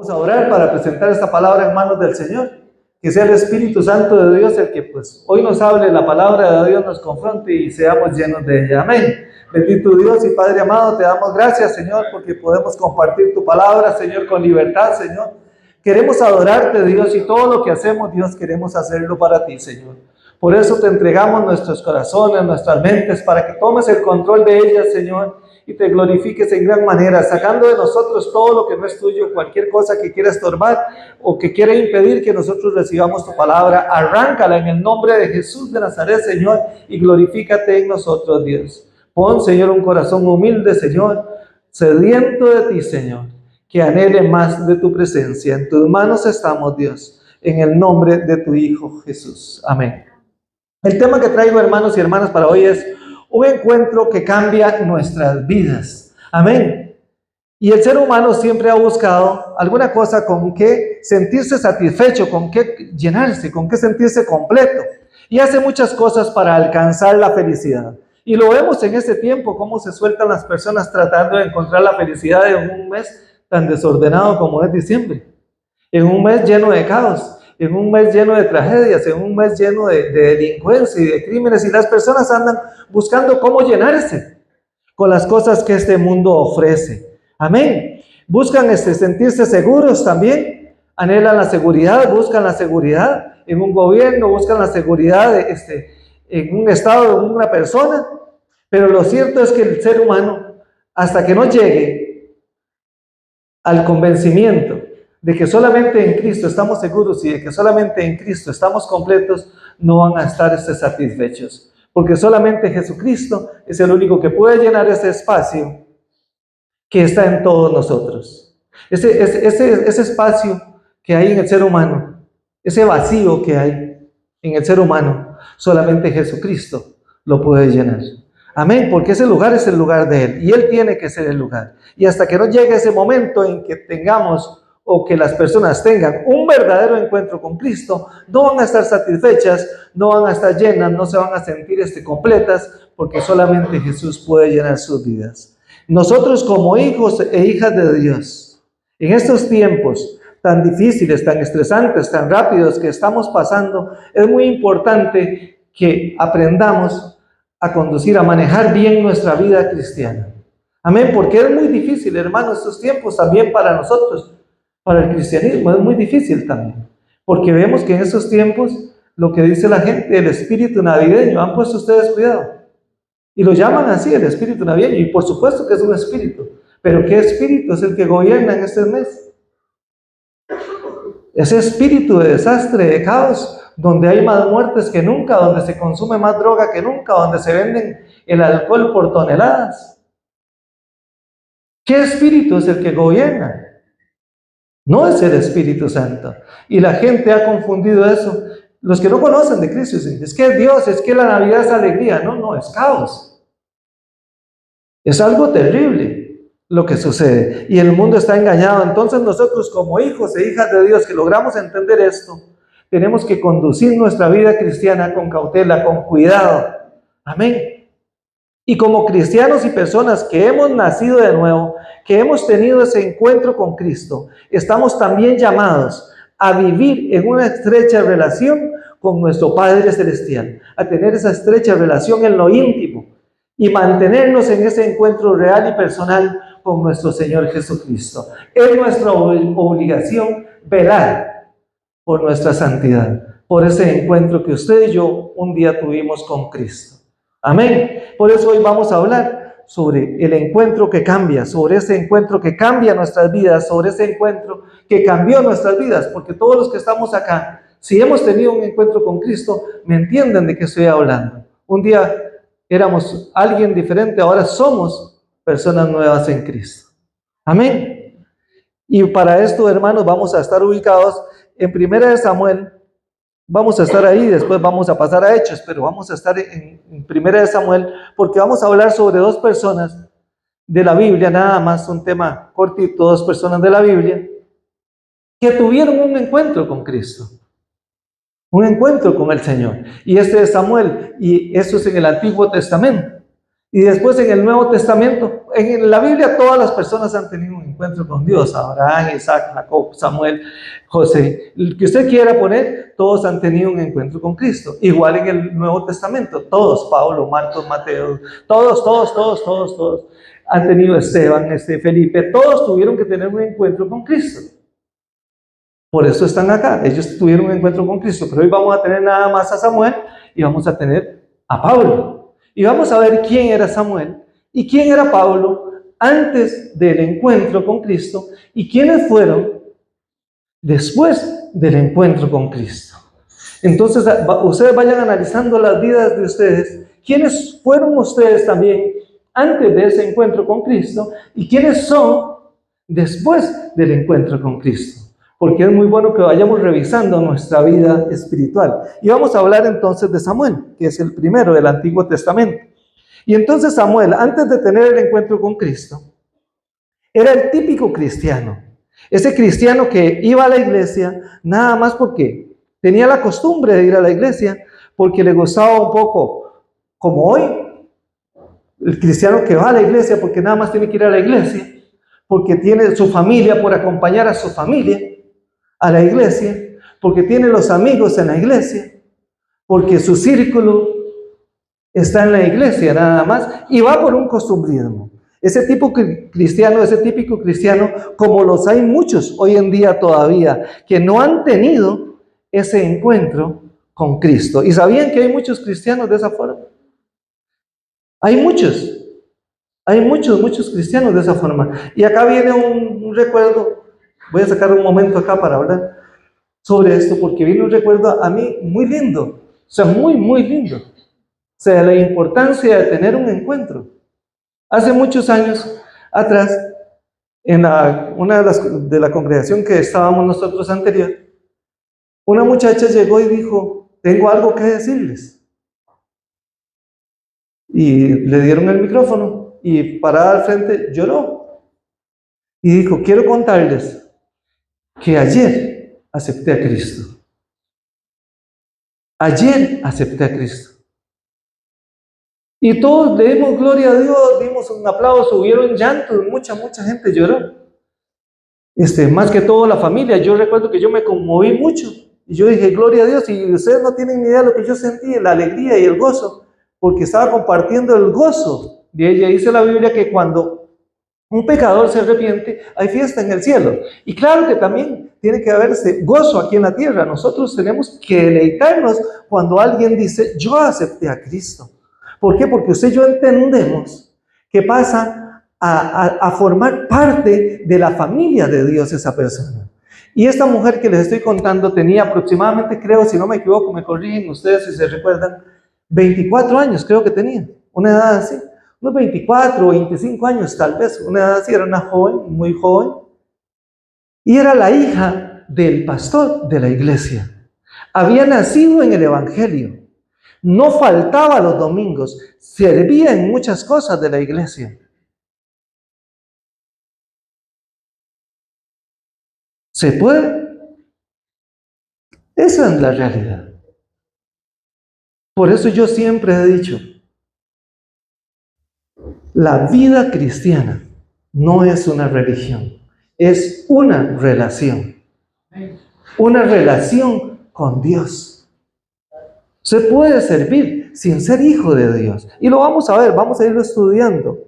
Vamos a orar para presentar esta palabra en manos del Señor. Que sea el Espíritu Santo de Dios el que hoy nos hable la palabra de Dios, nos confronte y seamos llenos de ella. Amén. Bendito Dios y Padre amado, te damos gracias, Señor, porque podemos compartir tu palabra, Señor, con libertad, Señor. Queremos adorarte, Dios, y todo lo que hacemos, Dios, queremos hacerlo para ti, Señor. Por eso te entregamos nuestros corazones, nuestras mentes, para que tomes el control de ellas, Señor, y te glorifiques en gran manera, sacando de nosotros todo lo que no es tuyo, cualquier cosa que quiera estorbar o que quiera impedir que nosotros recibamos tu palabra. Arráncala en el nombre de Jesús de Nazaret, Señor, y glorifícate en nosotros, Dios. Pon, Señor, un corazón humilde, Señor, sediento de ti, Señor, que anhele más de tu presencia. En tus manos estamos, Dios, en el nombre de tu Hijo Jesús. Amén. El tema que traigo, hermanos y hermanas, para hoy es un encuentro que cambia nuestras vidas. Amén. Y el ser humano siempre ha buscado alguna cosa con que sentirse satisfecho, con que llenarse, con que sentirse completo. Y hace muchas cosas para alcanzar la felicidad. Y lo vemos en este tiempo, cómo se sueltan las personas tratando de encontrar la felicidad en un mes tan desordenado como es diciembre. En un mes lleno de caos. En un mes lleno de tragedias, en un mes lleno de delincuencia y de crímenes, y las personas andan buscando cómo llenarse con las cosas que este mundo ofrece. Amén. Buscan sentirse seguros también, anhelan la seguridad, buscan la seguridad en un gobierno, buscan la seguridad en un estado, en una persona, pero lo cierto es que el ser humano, hasta que no llegue al convencimiento de que solamente en Cristo estamos seguros y de que solamente en Cristo estamos completos, no van a estar satisfechos. Porque solamente Jesucristo es el único que puede llenar ese espacio que está en todos nosotros. Ese espacio que hay en el ser humano, ese vacío que hay en el ser humano, solamente Jesucristo lo puede llenar. Amén, porque ese lugar es el lugar de Él y Él tiene que ser el lugar. Y hasta que no llegue ese momento en que tengamos o que las personas tengan un verdadero encuentro con Cristo, no van a estar satisfechas, no van a estar llenas, no se van a sentir completas, porque solamente Jesús puede llenar sus vidas. Nosotros como hijos e hijas de Dios, en estos tiempos tan difíciles, tan estresantes, tan rápidos que estamos pasando, es muy importante que aprendamos a conducir, a manejar bien nuestra vida cristiana. Amén, porque es muy difícil, hermanos, estos tiempos también para nosotros. Para el cristianismo es muy difícil también, porque vemos que en esos tiempos, lo que dice la gente, el espíritu navideño, han puesto ustedes cuidado, y lo llaman así, el espíritu navideño, y por supuesto que es un espíritu, pero ¿qué espíritu es el que gobierna en este mes? Ese espíritu de desastre, de caos, donde hay más muertes que nunca, donde se consume más droga que nunca, donde se venden el alcohol por toneladas. ¿Qué espíritu es el que gobierna? No es el Espíritu Santo. Y la gente ha confundido eso. Los que no conocen de Cristo dicen, es que es Dios, es que la Navidad es alegría. No, es caos. Es algo terrible lo que sucede. Y el mundo está engañado. Entonces nosotros como hijos e hijas de Dios que logramos entender esto, tenemos que conducir nuestra vida cristiana con cautela, con cuidado. Amén. Y como cristianos y personas que hemos nacido de nuevo, que hemos tenido ese encuentro con Cristo, estamos también llamados a vivir en una estrecha relación con nuestro Padre Celestial, a tener esa estrecha relación en lo íntimo y mantenernos en ese encuentro real y personal con nuestro Señor Jesucristo. Es nuestra obligación velar por nuestra santidad, por ese encuentro que usted y yo un día tuvimos con Cristo. Amén. Por eso hoy vamos a hablar sobre el encuentro que cambia, sobre ese encuentro que cambia nuestras vidas, sobre ese encuentro que cambió nuestras vidas, porque todos los que estamos acá, si hemos tenido un encuentro con Cristo, me entienden de qué estoy hablando. Un día éramos alguien diferente, ahora somos personas nuevas en Cristo. Amén. Y para esto, hermanos, vamos a estar ubicados en 1 Samuel. Vamos a estar ahí, después vamos a pasar a Hechos, pero vamos a estar en 1 Samuel, porque vamos a hablar sobre dos personas de la Biblia, nada más, un tema cortito, dos personas de la Biblia, que tuvieron un encuentro con Cristo, un encuentro con el Señor. Y este es Samuel, y esto es en el Antiguo Testamento. Y después en el Nuevo Testamento, en la Biblia todas las personas han tenido un encuentro con Dios. Abraham, Isaac, Jacob, Samuel, José, el que usted quiera poner, todos han tenido un encuentro con Cristo. Igual en el Nuevo Testamento, todos, Pablo, Marcos, Mateo, todos han tenido, Esteban, Felipe, todos tuvieron que tener un encuentro con Cristo. Por eso están acá, ellos tuvieron un encuentro con Cristo, pero hoy vamos a tener nada más a Samuel y vamos a tener a Pablo. Y vamos a ver quién era Samuel y quién era Pablo antes del encuentro con Cristo y quiénes fueron después del encuentro con Cristo. Entonces, ustedes vayan analizando las vidas de ustedes, quiénes fueron ustedes también antes de ese encuentro con Cristo y quiénes son después del encuentro con Cristo. Porque es muy bueno que vayamos revisando nuestra vida espiritual. Y vamos a hablar entonces de Samuel, que es el primero del Antiguo Testamento. Y entonces Samuel, antes de tener el encuentro con Cristo, era el típico cristiano. Ese cristiano que iba a la iglesia nada más porque tenía la costumbre de ir a la iglesia, porque le gustaba un poco, como hoy, el cristiano que va a la iglesia porque nada más tiene que ir a la iglesia, porque tiene su familia por acompañar a su familia a la iglesia, porque tiene los amigos en la iglesia, porque su círculo está en la iglesia nada más, y va por un costumbrismo. Ese típico cristiano, como los hay muchos hoy en día todavía, que no han tenido ese encuentro con Cristo. ¿Y sabían que hay muchos cristianos de esa forma? Hay muchos cristianos de esa forma. Y acá viene un recuerdo. Voy a sacar un momento acá para hablar sobre esto, porque viene un recuerdo a mí muy lindo, o sea, muy lindo. O sea, la importancia de tener un encuentro. Hace muchos años atrás, en una de la congregación que estábamos nosotros anterior, una muchacha llegó y dijo, tengo algo que decirles. Y le dieron el micrófono y parada al frente lloró. Y dijo, quiero contarles que ayer acepté a Cristo. Ayer acepté a Cristo. Y todos le dimos gloria a Dios, dimos un aplauso, hubieron llantos, mucha gente lloró. Más que todo la familia. Yo recuerdo que yo me conmoví mucho. Y yo dije, gloria a Dios. Y ustedes no tienen ni idea de lo que yo sentí, la alegría y el gozo, porque estaba compartiendo el gozo de ella. Dice la Biblia que cuando un pecador se arrepiente, hay fiesta en el cielo. Y claro que también tiene que haberse gozo aquí en la tierra. Nosotros tenemos que deleitarnos cuando alguien dice, yo acepté a Cristo. ¿Por qué? Porque usted y yo entendemos que pasa a formar parte de la familia de Dios esa persona. Y esta mujer que les estoy contando tenía aproximadamente, creo, si no me equivoco, me corrigen ustedes si se recuerdan, 24 años creo que tenía, una edad así. Unos 24 o 25 años tal vez, una edad así, era una joven, muy joven, y era la hija del pastor de la iglesia. Había nacido en el evangelio, no faltaba los domingos, servía en muchas cosas de la iglesia. ¿Se puede? Esa es la realidad. Por eso yo siempre he dicho, la vida cristiana no es una religión, es una relación con Dios. Se puede servir sin ser hijo de Dios. Y lo vamos a ver, vamos a irlo estudiando.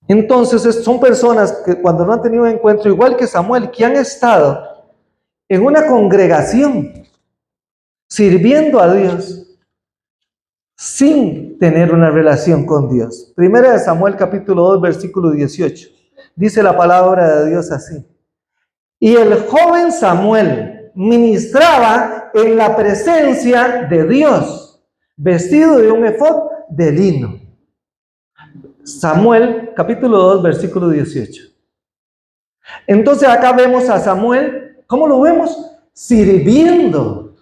Entonces, son personas que cuando no han tenido encuentro, igual que Samuel, que han estado en una congregación sirviendo a Dios sin tener una relación con Dios. Primera de Samuel capítulo 2, versículo 18. Dice la palabra de Dios así. Y el joven Samuel ministraba en la presencia de Dios, vestido de un efod de lino. Samuel, capítulo 2, versículo 18. Entonces acá vemos a Samuel, ¿cómo lo vemos? Sirviendo.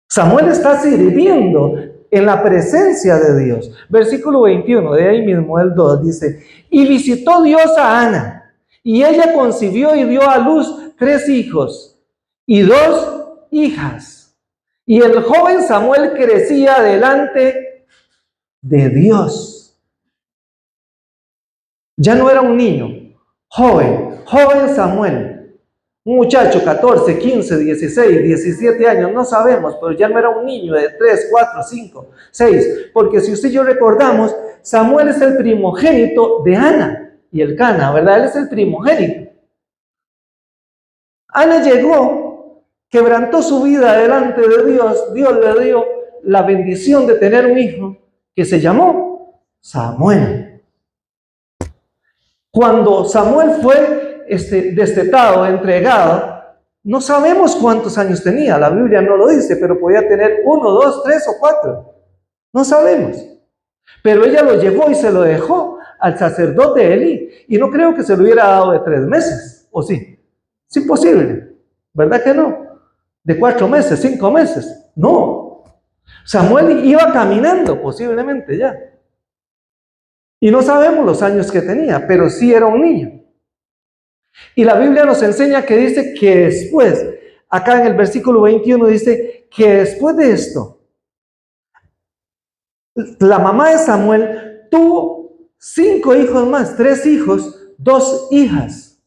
Samuel está sirviendo en la presencia de Dios. Versículo 21, de ahí mismo el 2, dice, y visitó Dios a Ana, y ella concibió y dio a luz 3 hijos y 2 hijas. Y el joven Samuel crecía delante de Dios. Ya no era un niño, joven Samuel, un muchacho, 14, 15, 16, 17 años, no sabemos, pero ya no era un niño de 3, 4, 5, 6, porque si usted y yo recordamos, Samuel es el primogénito de Ana y Elcana, ¿verdad? Él es el primogénito. Ana llegó, quebrantó su vida delante de Dios, Dios le dio la bendición de tener un hijo que se llamó Samuel. Cuando Samuel fue destetado, entregado, no sabemos cuántos años tenía, la Biblia no lo dice, pero podía tener 1, 2, 3 o 4, no sabemos. Pero ella lo llevó y se lo dejó al sacerdote Elí, y no creo que se lo hubiera dado de 3 meses, ¿o sí? Es imposible, ¿verdad que no? De 4 meses, 5 meses, no. Samuel iba caminando posiblemente ya. Y no sabemos los años que tenía, pero sí era un niño. Y la Biblia nos enseña que dice que después, acá en el versículo 21 dice que después de esto, la mamá de Samuel tuvo 5 hijos más, 3 hijos, 2 hijas.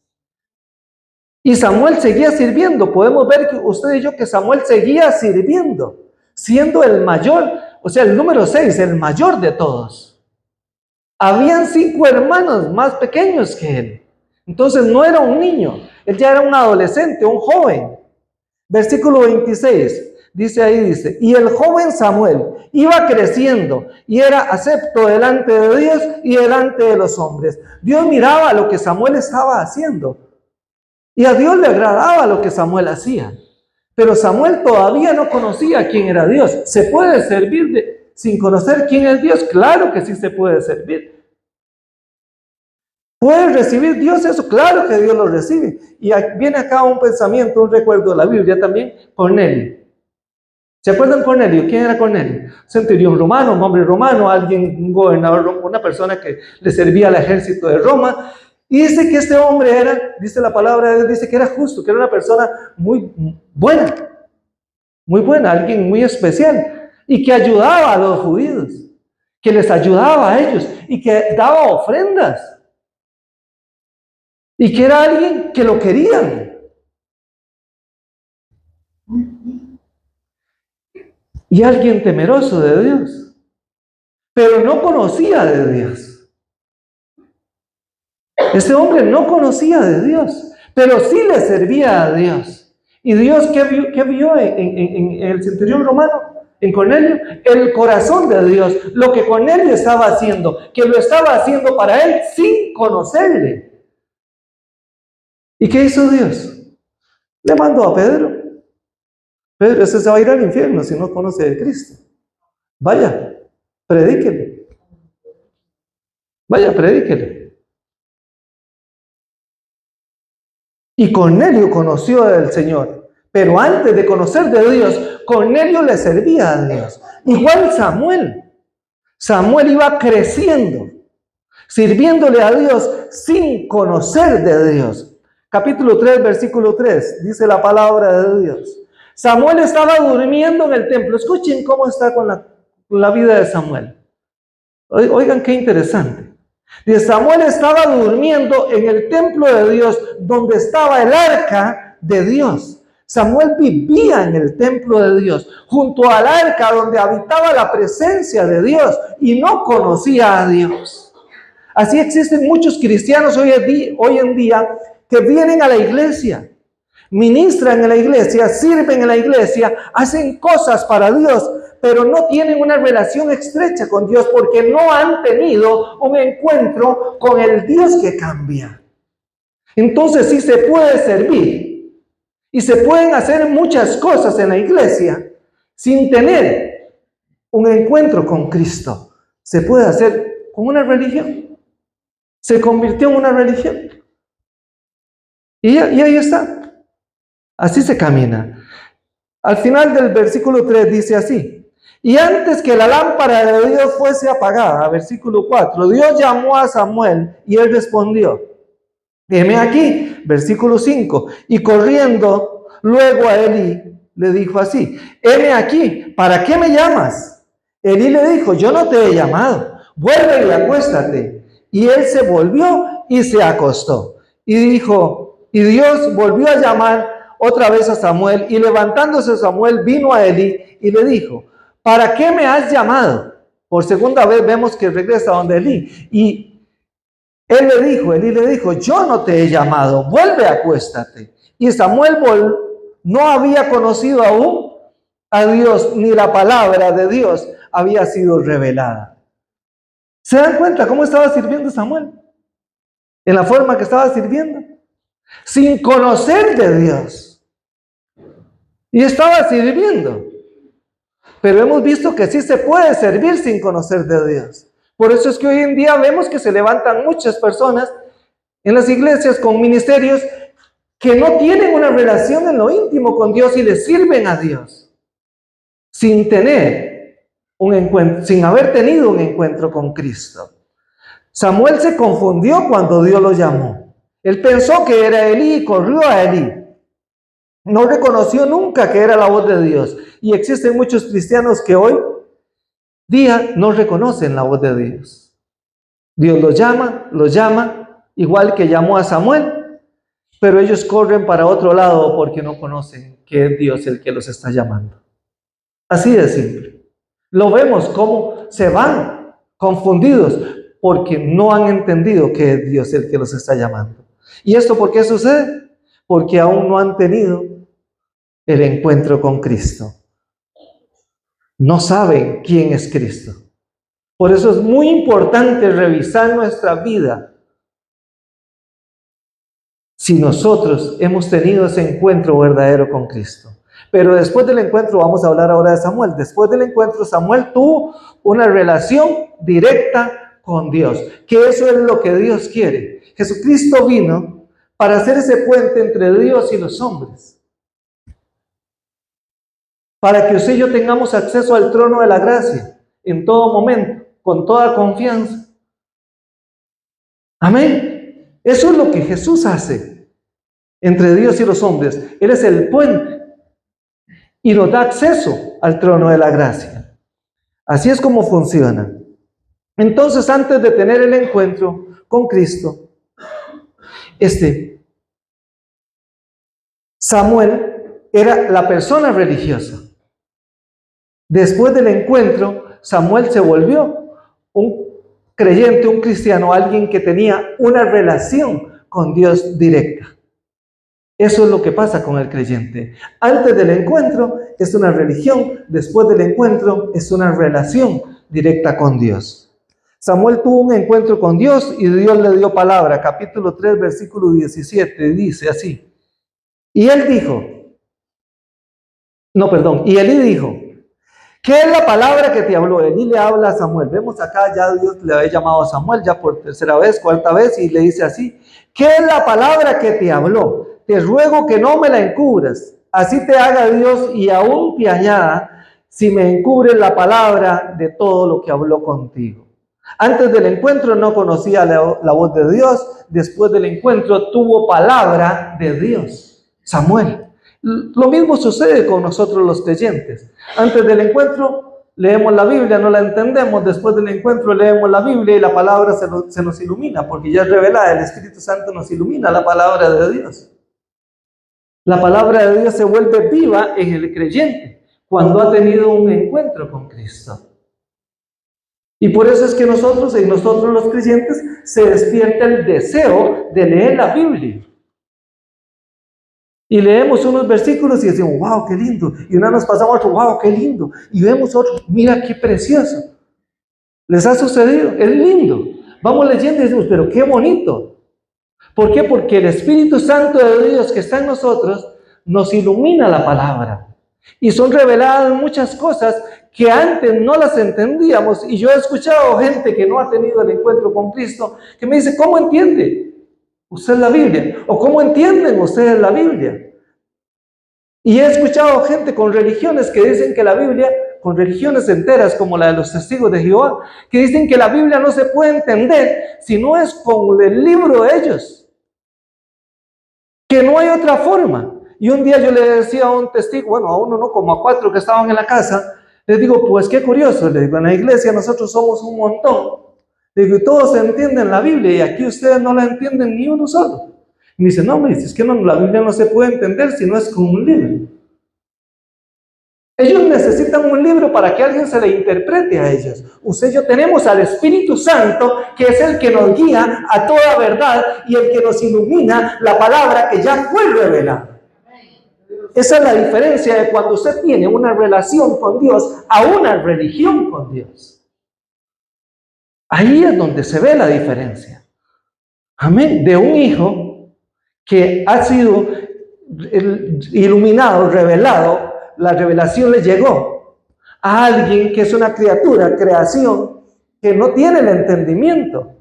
Y Samuel seguía sirviendo. Podemos ver que usted y yo que Samuel seguía sirviendo, siendo el mayor, o sea, el número 6, el mayor de todos. Habían 5 hermanos más pequeños que él. Entonces no era un niño, él ya era un adolescente, un joven. Versículo 26, dice, y el joven Samuel iba creciendo y era acepto delante de Dios y delante de los hombres. Dios miraba lo que Samuel estaba haciendo. Y a Dios le agradaba lo que Samuel hacía. Pero Samuel todavía no conocía quién era Dios. ¿Se puede servir sin conocer quién es Dios? Claro que sí se puede servir. ¿Puede recibir Dios eso? Claro que Dios lo recibe. Y viene acá un pensamiento, un recuerdo de la Biblia también, Cornelio. ¿Se acuerdan Cornelio? ¿Quién era Cornelio? Un centurión romano, un hombre romano, un gobernador, una persona que le servía al ejército de Roma. Y dice que este hombre era, dice la palabra de Dios, dice que era justo, que era una persona muy buena, alguien muy especial, y que ayudaba a los judíos, que les ayudaba a ellos, y que daba ofrendas, y que era alguien que lo querían. Y alguien temeroso de Dios, pero no conocía de Dios. Este hombre no conocía de Dios, pero sí le servía a Dios. ¿Y Dios qué vio en el centurión romano? En Cornelio, el corazón de Dios, lo que Cornelio estaba haciendo, que lo estaba haciendo para él sin conocerle. ¿Y qué hizo Dios? Le mandó a Pedro. Pedro, ese se va a ir al infierno si no conoce de Cristo. Vaya, predíquele. Vaya, predíquele. Y Cornelio conoció del Señor, pero antes de conocer de Dios, Cornelio le servía a Dios. Igual Samuel iba creciendo, sirviéndole a Dios sin conocer de Dios. Capítulo 3, versículo 3, dice la palabra de Dios. Samuel estaba durmiendo en el templo. Escuchen cómo está con la vida de Samuel. Oigan qué interesante. Y Samuel estaba durmiendo en el templo de Dios, donde estaba el arca de Dios. Samuel vivía en el templo de Dios, junto al arca donde habitaba la presencia de Dios, y no conocía a Dios. Así existen muchos cristianos hoy en día que vienen a la iglesia, ministran en la iglesia, sirven en la iglesia, hacen cosas para Dios, pero no tienen una relación estrecha con Dios porque no han tenido un encuentro con el Dios que cambia. Entonces sí se puede servir y se pueden hacer muchas cosas en la iglesia sin tener un encuentro con Cristo. Se puede hacer con una religión. Se convirtió en una religión. Y ahí está. Así se camina. Al final del versículo 3 dice así. Y antes que la lámpara de Dios fuese apagada, versículo 4, Dios llamó a Samuel y él respondió, heme aquí, versículo 5, y corriendo luego a Elí, le dijo así, heme aquí, ¿para qué me llamas? Elí le dijo, yo no te he llamado, vuelve y acuéstate. Y él se volvió y se acostó. Y dijo, y Dios volvió a llamar otra vez a Samuel, y levantándose Samuel vino a Elí y le dijo, ¿para qué me has llamado? Por segunda vez vemos que regresa donde Elí. Y Elí le dijo, yo no te he llamado, vuelve, acuéstate. Y Samuel no había conocido aún a Dios, ni la palabra de Dios había sido revelada. ¿Se dan cuenta cómo estaba sirviendo Samuel? En la forma que estaba sirviendo, sin conocer de Dios. Y estaba sirviendo. Pero hemos visto que sí se puede servir sin conocer de Dios. Por eso es que hoy en día vemos que se levantan muchas personas en las iglesias con ministerios que no tienen una relación en lo íntimo con Dios y le sirven a Dios sin tener un encuentro, sin haber tenido un encuentro con Cristo. Samuel se confundió cuando Dios lo llamó. Él pensó que era Elí y corrió a Elí. No reconoció nunca que era la voz de Dios. Y existen muchos cristianos que hoy día no reconocen la voz de Dios. Dios los llama, igual que llamó a Samuel, pero ellos corren para otro lado porque no conocen que es Dios el que los está llamando. Así de simple. Lo vemos como se van confundidos porque no han entendido que es Dios el que los está llamando. ¿Y esto por qué sucede? Porque aún no han tenido el encuentro con Cristo. No saben quién es Cristo. Por eso es muy importante revisar nuestra vida. Si nosotros hemos tenido ese encuentro verdadero con Cristo. Pero después del encuentro, vamos a hablar ahora de Samuel. Después del encuentro, Samuel tuvo una relación directa con Dios. Que eso es lo que Dios quiere. Jesucristo vino para hacer ese puente entre Dios y los hombres. Para que usted y yo tengamos acceso al trono de la gracia en todo momento, con toda confianza. Amén. Eso es lo que Jesús hace entre Dios y los hombres. Él es el puente y nos da acceso al trono de la gracia. Así es como funciona. Entonces, antes de tener el encuentro con Cristo, Samuel era la persona religiosa. Después del encuentro, Samuel se volvió un creyente, un cristiano, alguien que tenía una relación con Dios directa. Eso es lo que pasa con el creyente. Antes del encuentro es una religión, después del encuentro es una relación directa con Dios. Samuel tuvo un encuentro con Dios y Dios le dio palabra. Capítulo 3, versículo 17, dice así. Y Elí dijo, ¿qué es la palabra que te habló? Elí le habla a Samuel. Vemos acá, ya Dios le había llamado a Samuel, ya por tercera vez, cuarta vez, y le dice así, ¿qué es la palabra que te habló? Te ruego que no me la encubras. Así te haga Dios y aún te añada si me encubres la palabra de todo lo que habló contigo. Antes del encuentro no conocía la voz de Dios. Después del encuentro tuvo palabra de Dios. Samuel. Lo mismo sucede con nosotros los creyentes. Antes del encuentro leemos la Biblia, no la entendemos. Después del encuentro leemos la Biblia y la palabra se nos ilumina, porque ya es revelada. El Espíritu Santo nos ilumina la palabra de Dios. La palabra de Dios se vuelve viva en el creyente cuando ha tenido un encuentro con Cristo. Y por eso es que en nosotros los creyentes se despierta el deseo de leer la Biblia. Y leemos unos versículos y decimos, wow, qué lindo. Y una nos pasamos a otro, wow, qué lindo. Y vemos otro, mira qué precioso. ¿Les ha sucedido? Es lindo. Vamos leyendo y decimos, pero qué bonito. ¿Por qué? Porque el Espíritu Santo de Dios que está en nosotros nos ilumina la palabra. Y son reveladas muchas cosas que antes no las entendíamos. Y yo he escuchado gente que no ha tenido el encuentro con Cristo que me dice, ¿cómo entiende usted la Biblia? ¿O cómo entienden ustedes la Biblia? Y he escuchado gente con religiones que dicen que la Biblia, con religiones enteras como la de los testigos de Jehová, que dicen que la Biblia no se puede entender si no es con el libro de ellos. Que no hay otra forma. Y un día yo le decía a un testigo, bueno, a uno no, como a 4 que estaban en la casa, les digo, pues qué curioso, les digo, en la iglesia nosotros somos un montón, Digo, y todos entienden la Biblia y aquí ustedes no la entienden ni uno solo. Y me dice, no, me dice, es que no, la Biblia no se puede entender si no es con un libro. Ellos necesitan un libro para que alguien se le interprete a ellos. Usted y yo tenemos al Espíritu Santo, que es el que nos guía a toda verdad y el que nos ilumina la palabra que ya fue revelada. Esa es la diferencia de cuando usted tiene una relación con Dios a una religión con Dios. Ahí es donde se ve la diferencia. Amén. De un hijo que ha sido iluminado, revelado, la revelación le llegó a alguien que es una criatura, creación, que no tiene el entendimiento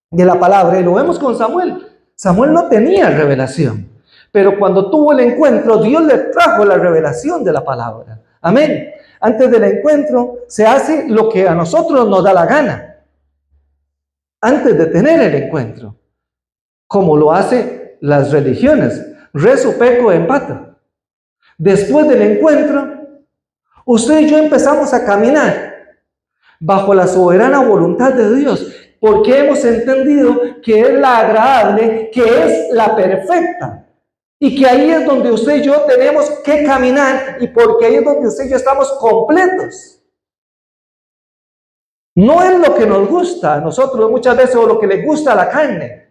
de la palabra. Y lo vemos con Samuel. Samuel no tenía revelación, pero cuando tuvo el encuentro, Dios le trajo la revelación de la palabra. Amén. Antes del encuentro se hace lo que a nosotros nos da la gana. Antes de tener el encuentro, como lo hacen las religiones, rezo, peco, empato. Después del encuentro, usted y yo empezamos a caminar bajo la soberana voluntad de Dios, porque hemos entendido que es la agradable, que es la perfecta, y que ahí es donde usted y yo tenemos que caminar, y porque ahí es donde usted y yo estamos completos. No es lo que nos gusta a nosotros muchas veces o lo que le gusta a la carne,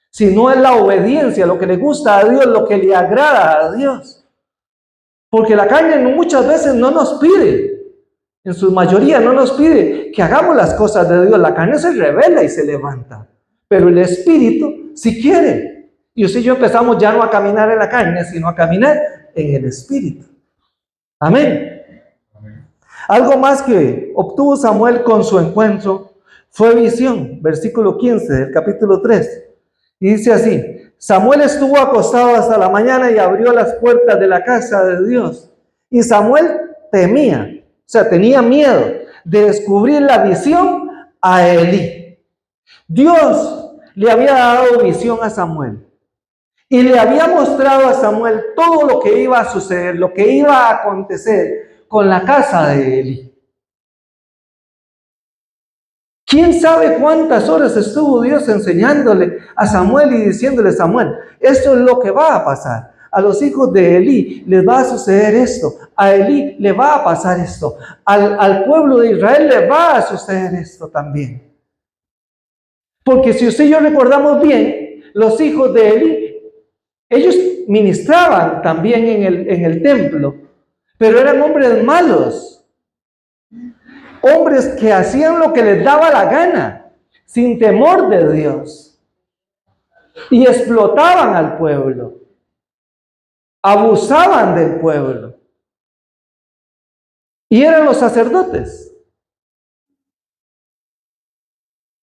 sino es la obediencia, lo que le gusta a Dios, lo que le agrada a Dios. Porque la carne muchas veces no nos pide, en su mayoría no nos pide que hagamos las cosas de Dios. La carne se revela y se levanta, pero el Espíritu sí quiere. Y usted y yo empezamos ya no a caminar en la carne, sino a caminar en el Espíritu. Amén. Algo más que obtuvo Samuel con su encuentro fue visión, versículo 15 del capítulo 3. Y dice así: Samuel estuvo acostado hasta la mañana y abrió las puertas de la casa de Dios. Y Samuel temía, o sea, tenía miedo de descubrir la visión a Elí. Dios le había dado visión a Samuel y le había mostrado a Samuel todo lo que iba a suceder, lo que iba a acontecer con la casa de Elí. ¿Quién sabe cuántas horas estuvo Dios enseñándole a Samuel y diciéndole: Samuel, esto es lo que va a pasar? A los hijos de Elí les va a suceder esto. A Elí le va a pasar esto. Al pueblo de Israel le va a suceder esto también. Porque si usted y yo recordamos bien, los hijos de Elí, ellos ministraban también en el templo, pero eran hombres malos. Hombres que hacían lo que les daba la gana, sin temor de Dios. Y explotaban al pueblo. Abusaban del pueblo. Y eran los sacerdotes.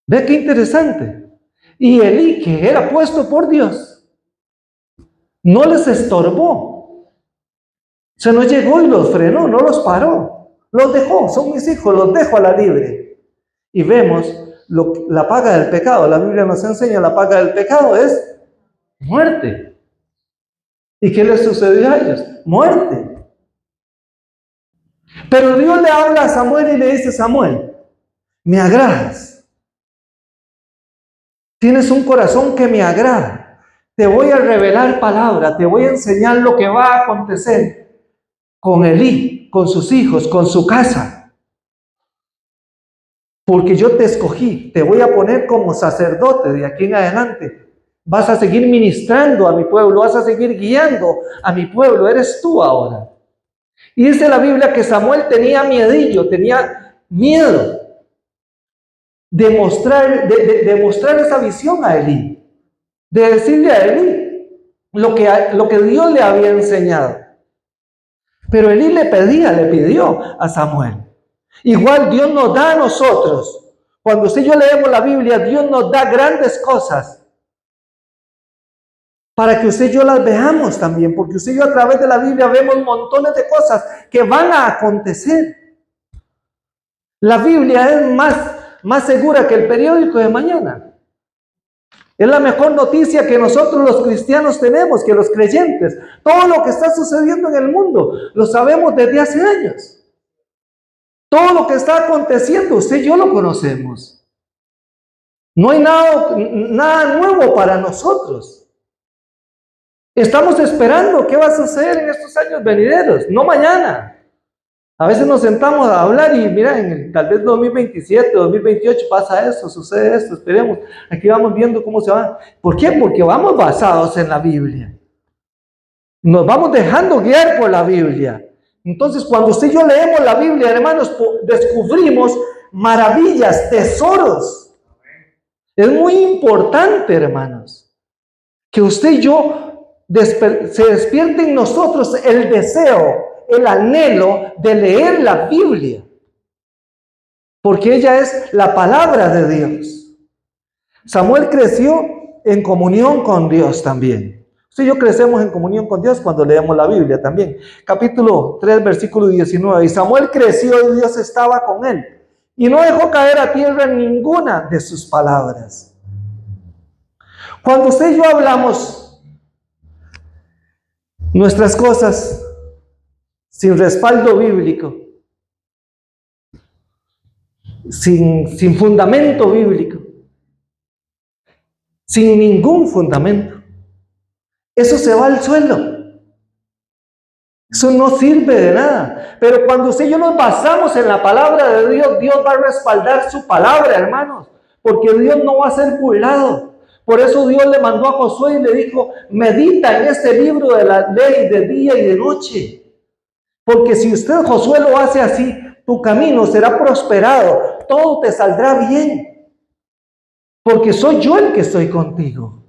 Ve qué interesante. Y Elí, que era puesto por Dios, no les estorbó. O sea, no llegó y los frenó, no los paró. Los dejó, son mis hijos, los dejo a la libre. Y vemos la paga del pecado. La Biblia nos enseña: la paga del pecado es muerte. ¿Y qué les sucedió a ellos? Muerte. Pero Dios le habla a Samuel y le dice: Samuel, me agradas. Tienes un corazón que me agrada. Te voy a revelar palabra, te voy a enseñar lo que va a acontecer con Elí, con sus hijos, con su casa. Porque yo te escogí, te voy a poner como sacerdote de aquí en adelante. Vas a seguir ministrando a mi pueblo, vas a seguir guiando a mi pueblo, eres tú ahora. Y dice la Biblia que Samuel tenía miedillo, tenía miedo de mostrar esa visión a Elí, de decirle a Elí lo que Dios le había enseñado. Pero Elí le pidió a Samuel. Igual Dios nos da a nosotros. Cuando usted y yo leemos la Biblia, Dios nos da grandes cosas para que usted y yo las veamos también, porque usted y yo a través de la Biblia vemos montones de cosas que van a acontecer. La Biblia es más segura que el periódico de mañana. Es la mejor noticia que nosotros los cristianos tenemos, que los creyentes. Todo lo que está sucediendo en el mundo lo sabemos desde hace años. Todo lo que está aconteciendo, usted y yo lo conocemos. No hay nada nuevo para nosotros. Estamos esperando qué va a suceder en estos años venideros, no mañana. A veces nos sentamos a hablar y mira, tal vez 2027, 2028 pasa esto, sucede esto, esperemos. Aquí vamos viendo cómo se va. ¿Por qué? Porque vamos basados en la Biblia. Nos vamos dejando guiar por la Biblia. Entonces, cuando usted y yo leemos la Biblia, hermanos, descubrimos maravillas, tesoros. Es muy importante, hermanos, que usted y yo se despierte en nosotros el deseo, el anhelo de leer la Biblia, porque ella es la palabra de Dios. Samuel creció en comunión con Dios también. Usted y yo crecemos en comunión con Dios cuando leemos la Biblia también. Capítulo 3, versículo 19. Y Samuel creció y Dios estaba con él, y no dejó caer a tierra ninguna de sus palabras. Cuando usted y yo hablamos nuestras cosas sin respaldo bíblico, sin fundamento bíblico, sin ningún fundamento, eso se va al suelo. Eso no sirve de nada. Pero cuando usted y yo nos basamos en la palabra de Dios, Dios va a respaldar su palabra, hermanos, porque Dios no va a ser burlado. Por eso Dios le mandó a Josué y le dijo: medita en este libro de la ley de día y de noche. Porque si usted, Josué, lo hace así, tu camino será prosperado, todo te saldrá bien. Porque soy yo el que estoy contigo.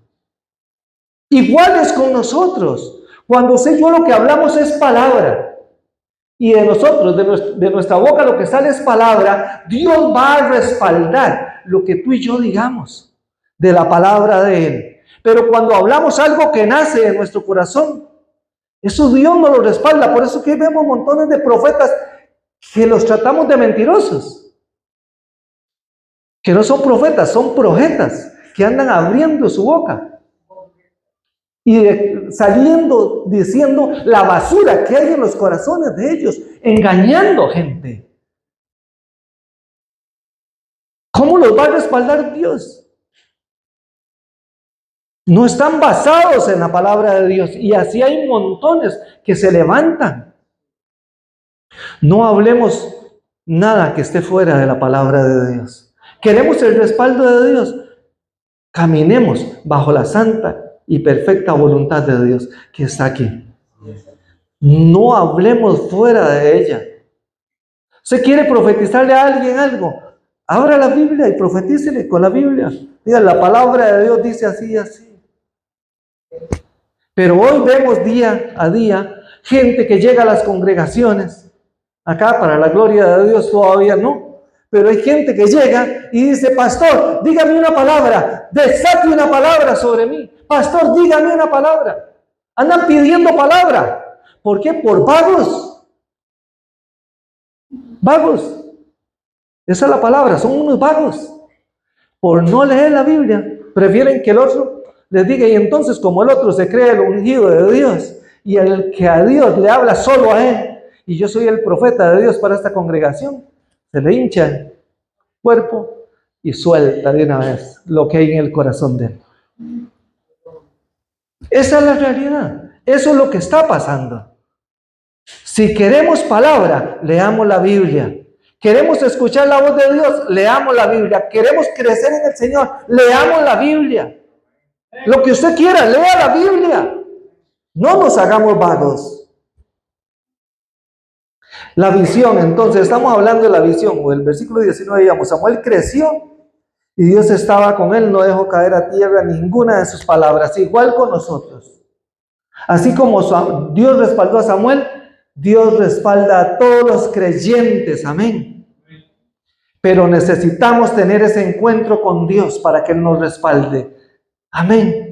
Igual es con nosotros. Cuando usted y yo lo que hablamos es palabra, y de nosotros, de nuestra boca lo que sale es palabra, Dios va a respaldar lo que tú y yo digamos de la palabra de Él. Pero cuando hablamos algo que nace de nuestro corazón, eso Dios no lo respalda. Por eso que vemos montones de profetas que los tratamos de mentirosos, que no son profetas, son projetas, que andan abriendo su boca y saliendo diciendo la basura que hay en los corazones de ellos, engañando gente. ¿Cómo los va a respaldar Dios? No están basados en la palabra de Dios, y así hay montones que se levantan. No hablemos nada que esté fuera de la palabra de Dios. ¿Queremos el respaldo de Dios? Caminemos bajo la santa y perfecta voluntad de Dios que está aquí. No hablemos fuera de ella. ¿Usted quiere profetizarle a alguien algo? Abra la Biblia y profetícele con la Biblia. Diga, la palabra de Dios dice así y así. Pero hoy vemos día a día gente que llega a las congregaciones. Acá, para la gloria de Dios, todavía no. Pero hay gente que llega y dice: pastor, dígame una palabra, desate una palabra sobre mí. Pastor, dígame una palabra. Andan pidiendo palabra. ¿Por qué? Por vagos. Vagos. Esa es la palabra, son unos vagos. Por no leer la Biblia, prefieren que el otro les diga. Y entonces, como el otro se cree el ungido de Dios, y el que a Dios le habla solo a él, y yo soy el profeta de Dios para esta congregación, se le hincha el cuerpo y suelta de una vez lo que hay en el corazón de él. Esa es la realidad. Eso es lo que está pasando. Si queremos palabra, leamos la Biblia. Queremos escuchar la voz de Dios, leamos la Biblia. Queremos crecer en el Señor, leamos la Biblia. Lo que usted quiera, lea la Biblia. No nos hagamos vagos. La visión, entonces, estamos hablando de la visión, o el versículo 19, digamos, Samuel creció y Dios estaba con él, no dejó caer a tierra ninguna de sus palabras, igual con nosotros. Así como Dios respaldó a Samuel, Dios respalda a todos los creyentes, amén. Pero necesitamos tener ese encuentro con Dios para que Él nos respalde, amén.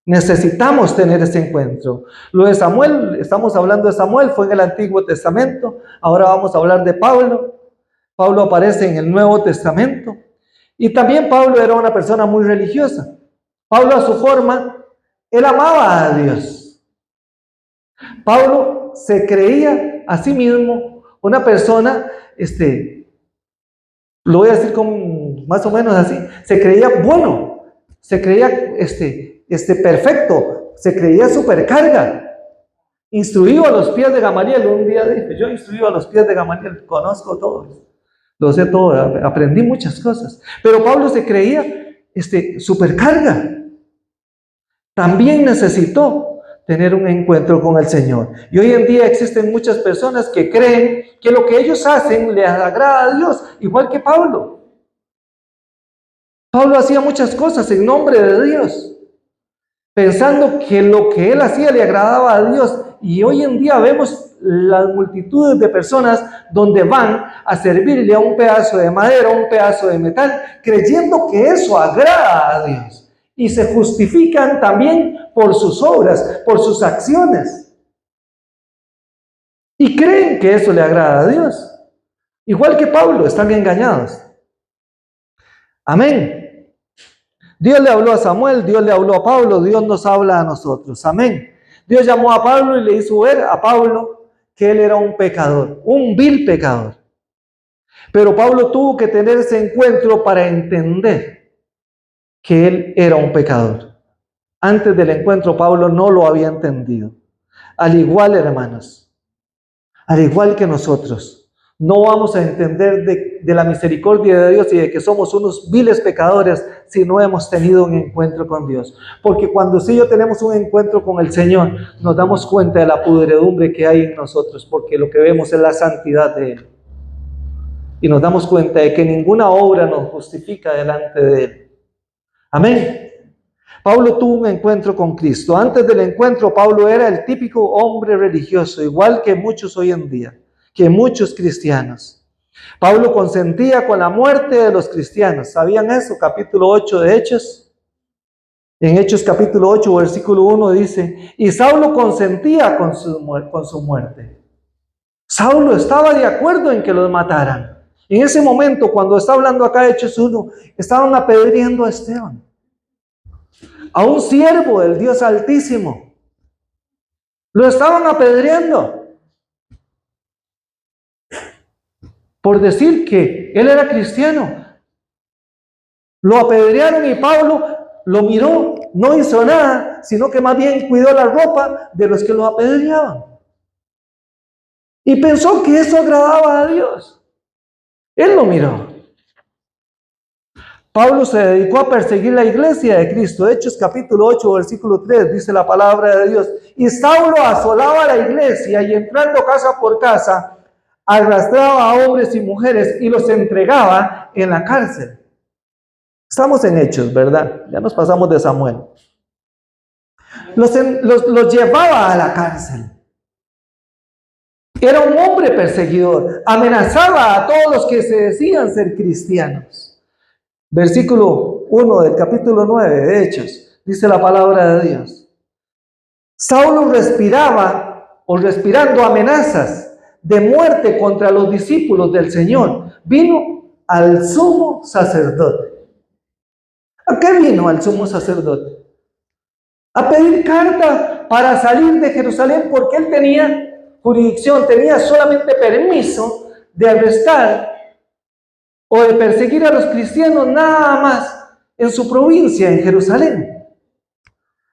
Necesitamos tener ese encuentro. Lo de Samuel, estamos hablando de Samuel, fue en el Antiguo Testamento. Ahora vamos a hablar de Pablo. Pablo aparece en el Nuevo Testamento. Y también Pablo era una persona muy religiosa. Pablo, a su forma, él amaba a Dios. Pablo se creía a sí mismo una persona Lo voy a decir con, más o menos así. Se creía bueno, se creía perfecto, se creía supercarga. Instruido a los pies de Gamaliel. Un día dije, yo instruido a los pies de Gamaliel, conozco todo, lo sé todo, aprendí muchas cosas. Pero Pablo se creía supercarga. También necesitó tener un encuentro con el Señor. Y hoy en día existen muchas personas que creen que lo que ellos hacen les agrada a Dios, igual que Pablo. Pablo hacía muchas cosas en nombre de Dios, pensando que lo que él hacía le agradaba a Dios. Y hoy en día vemos las multitudes de personas donde van a servirle a un pedazo de madera, un pedazo de metal, creyendo que eso agrada a Dios. Y se justifican también por sus obras, por sus acciones. Y creen que eso le agrada a Dios. Igual que Pablo, están engañados. Amén. Dios le habló a Samuel, Dios le habló a Pablo, Dios nos habla a nosotros. Amén. Dios llamó a Pablo y le hizo ver a Pablo que él era un pecador, un vil pecador. Pero Pablo tuvo que tener ese encuentro para entender que él era un pecador. Antes del encuentro, Pablo no lo había entendido. Al igual, hermanos, al igual que nosotros, no vamos a entender de la misericordia de Dios y de que somos unos viles pecadores si no hemos tenido un encuentro con Dios. Porque cuando sí yo tenemos un encuentro con el Señor, nos damos cuenta de la pudredumbre que hay en nosotros, porque lo que vemos es la santidad de Él. Y nos damos cuenta de que ninguna obra nos justifica delante de Él. Amén. Pablo tuvo un encuentro con Cristo. Antes del encuentro, Pablo era el típico hombre religioso, igual que muchos hoy en día, que muchos cristianos. Pablo consentía con la muerte de los cristianos. ¿Sabían eso? Capítulo 8 de Hechos. En Hechos capítulo 8, versículo 1 dice, y Saulo consentía con su muerte. Saulo estaba de acuerdo en que los mataran. En ese momento, cuando está hablando acá Hechos 1, estaban apedreando a Esteban, a un siervo del Dios Altísimo. Lo estaban apedreando por decir que él era cristiano. Lo apedrearon y Pablo lo miró, no hizo nada, sino que más bien cuidó la ropa de los que lo apedreaban. Y pensó que eso agradaba a Dios. Él lo miró. Pablo se dedicó a perseguir la iglesia de Cristo. Hechos capítulo 8, versículo 3, dice la palabra de Dios. Y Saulo asolaba la iglesia y entrando casa por casa, arrastraba a hombres y mujeres y los entregaba en la cárcel. Estamos en Hechos, ¿verdad? Ya nos pasamos de Samuel. Los llevaba a la cárcel. Era un hombre perseguidor. Amenazaba a todos los que se decían ser cristianos. Versículo 1 del capítulo 9 de Hechos, dice la palabra de Dios. Saulo respiraba o respirando amenazas de muerte contra los discípulos del Señor. Vino al sumo sacerdote. ¿A qué vino al sumo sacerdote? A pedir carta para salir de Jerusalén porque él tenía jurisdicción, tenía solamente permiso de arrestar o de perseguir a los cristianos nada más en su provincia, en Jerusalén.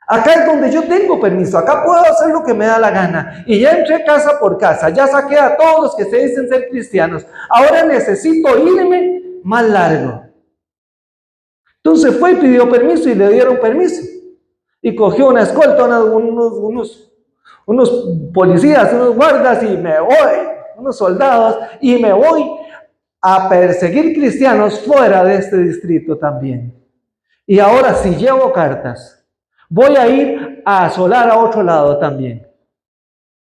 Acá es donde yo tengo permiso, acá puedo hacer lo que me da la gana. Y ya entré casa por casa, ya saqué a todos los que se dicen ser cristianos. Ahora necesito irme más largo. Entonces fue y pidió permiso y le dieron permiso. Y cogió una escolta, unos policías, unos guardas y me voy, unos soldados, y me voy a perseguir cristianos fuera de este distrito también. Y ahora si llevo cartas, voy a ir a asolar a otro lado también,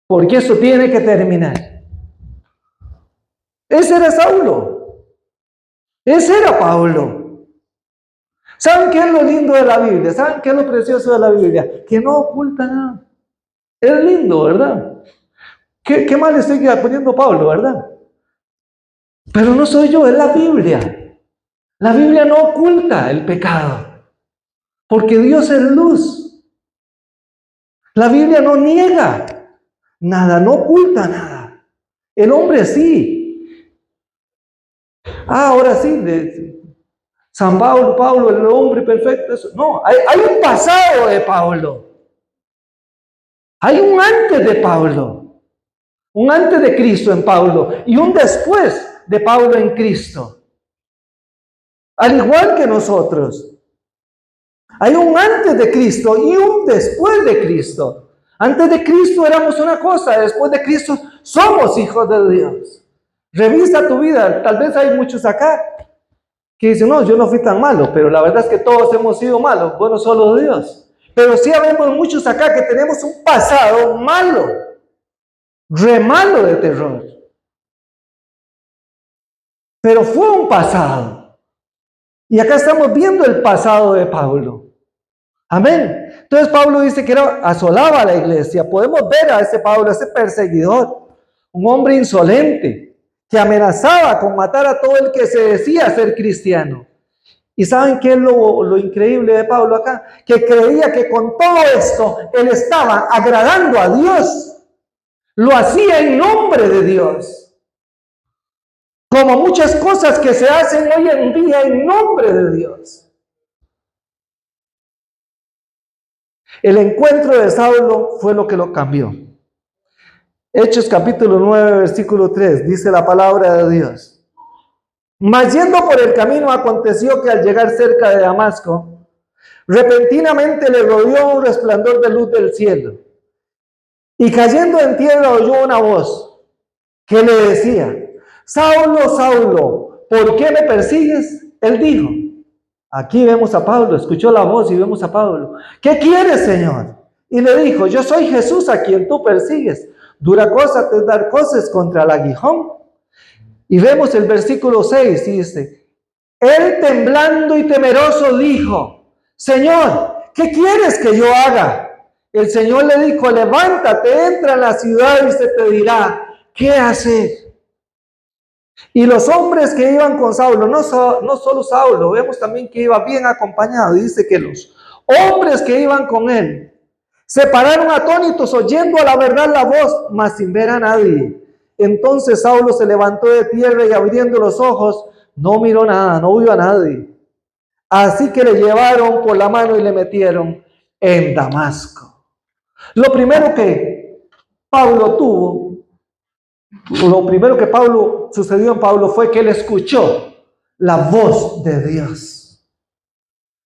porque eso tiene que terminar. Ese era Saulo, ese era Pablo. ¿Saben qué es lo lindo de la Biblia? ¿Saben qué es lo precioso de la Biblia? Que no oculta nada. Es lindo, ¿verdad? ¿Qué mal estoy poniendo Pablo, verdad? Pero no soy yo, es la Biblia. La Biblia no oculta el pecado, porque Dios es luz. La Biblia no niega nada, no oculta nada. El hombre sí. ahora sí, de San Pablo, Pablo, el hombre perfecto. Eso. No, hay un pasado de Pablo. Hay un antes de Pablo. Un antes de Cristo en Pablo y un después de Pablo en Cristo. Al igual que nosotros. Hay un antes de Cristo y un después de Cristo. Antes de Cristo éramos una cosa, después de Cristo somos hijos de Dios. Revisa tu vida. Tal vez hay muchos acá que dicen, no, yo no fui tan malo, pero la verdad es que todos hemos sido malos, bueno, solo Dios. Pero sí habemos muchos acá que tenemos un pasado malo, re malo de terror. Pero fue un pasado. Y acá estamos viendo el pasado de Pablo. Amén. Entonces Pablo dice que asolaba a la iglesia. Podemos ver a ese Pablo, ese perseguidor, un hombre insolente, que amenazaba con matar a todo el que se decía ser cristiano. ¿Y saben qué es lo increíble de Pablo acá? Que creía que con todo esto él estaba agradando a Dios. Lo hacía en nombre de Dios. Como muchas cosas que se hacen hoy en día en nombre de Dios. El encuentro de Saulo fue lo que lo cambió. Hechos capítulo 9, versículo 3, dice la palabra de Dios. Mas yendo por el camino aconteció que al llegar cerca de Damasco, repentinamente le rodeó un resplandor de luz del cielo. Y cayendo en tierra oyó una voz que le decía, Saulo, Saulo, ¿por qué me persigues? Él dijo, aquí vemos a Pablo, escuchó la voz y vemos a Pablo. ¿Qué quieres, Señor? Y le dijo, yo soy Jesús a quien tú persigues. Dura cosa te dar cosas contra el aguijón. Y vemos el versículo 6, dice, él temblando y temeroso dijo, Señor, ¿qué quieres que yo haga? El Señor le dijo, levántate, entra en la ciudad y se te dirá, ¿qué hacer? Y los hombres que iban con Saulo, no solo Saulo, vemos también que iba bien acompañado. Dice que los hombres que iban con él se pararon atónitos oyendo a la verdad la voz, mas sin ver a nadie. Entonces Saulo se levantó de tierra y abriendo los ojos, no miró nada, no vio a nadie. Así que le llevaron por la mano y le metieron en Damasco. Lo primero que Pablo tuvo, lo primero que sucedió en Pablo fue que él escuchó la voz de Dios.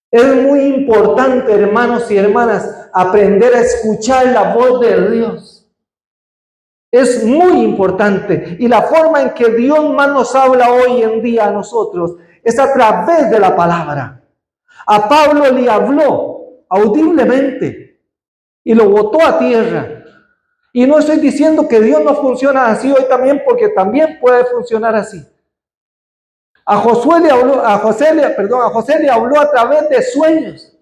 Es muy importante, hermanos y hermanas, aprender a escuchar la voz de Dios. Es muy importante. Y la forma en que Dios más nos habla hoy en día a nosotros es a través de la palabra. A Pablo le habló audiblemente y lo botó a tierra. Y no estoy diciendo que Dios no funciona así hoy también, porque también puede funcionar así. A José le habló a través de sueños.